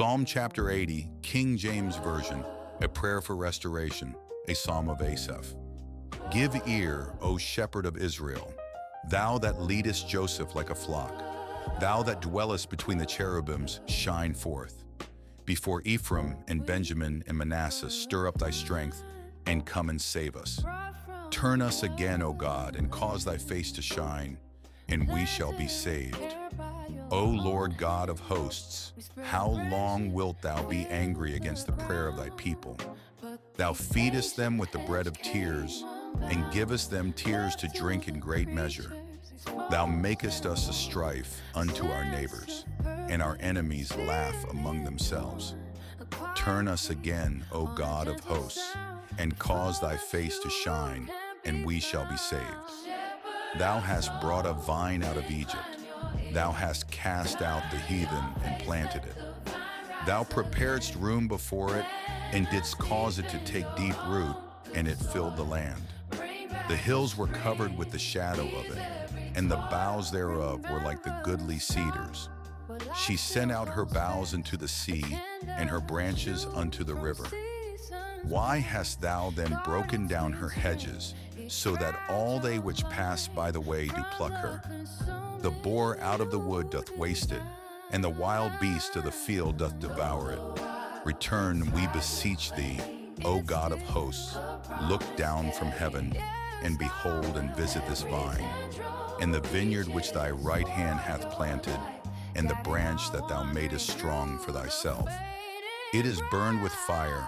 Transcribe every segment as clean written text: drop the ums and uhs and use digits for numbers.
Psalm chapter 80, King James Version, a prayer for restoration, a psalm of Asaph. Give ear, O shepherd of Israel, thou that leadest Joseph like a flock. Thou that dwellest between the cherubims, shine forth. Before Ephraim and Benjamin and Manasseh, stir up thy strength, and come and save us. Turn us again, O God, and cause thy face to shine, and we shall be saved. O Lord God of hosts, how long wilt thou be angry against the prayer of thy people? Thou feedest them with the bread of tears, and givest them tears to drink in great measure. Thou makest us a strife unto our neighbors, and our enemies laugh among themselves. Turn us again, O God of hosts, and cause thy face to shine, and we shall be saved. Thou hast brought a vine out of Egypt. Thou hast cast out the heathen and planted it. Thou preparedst room before it, and didst cause it to take deep root, and it filled the land. The hills were covered with the shadow of it, and the boughs thereof were like the goodly cedars. She sent out her boughs into the sea, and her branches unto the river. Why hast thou then broken down her hedges, so that all they which pass by the way do pluck her? The boar out of the wood doth waste it, and the wild beast of the field doth devour it. Return, we beseech thee, O God of hosts. Look down from heaven, and behold and visit this vine, and the vineyard which thy right hand hath planted, and the branch that thou madest strong for thyself. It is burned with fire,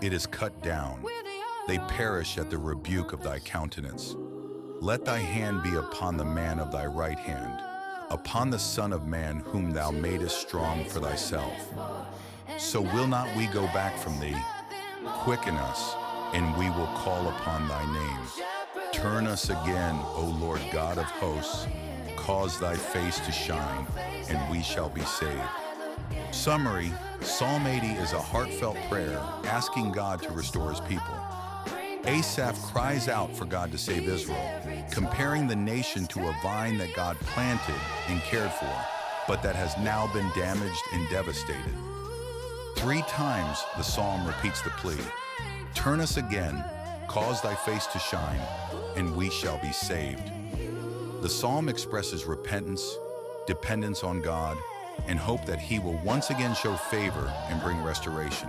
it is cut down, they perish at the rebuke of thy countenance. Let thy hand be upon the man of thy right hand, upon the Son of Man whom thou madest strong for thyself. So will not we go back from thee? Quicken us, and we will call upon thy name. Turn us again, O Lord God of hosts, cause thy face to shine, and we shall be saved. Summary: Psalm 80 is a heartfelt prayer asking God to restore his people. Asaph cries out for God to save Israel, comparing the nation to a vine that God planted and cared for, but that has now been damaged and devastated. 3 times the psalm repeats the plea: turn us again, cause thy face to shine, and we shall be saved. The psalm expresses repentance, dependence on God, and hope that he will once again show favor and bring restoration.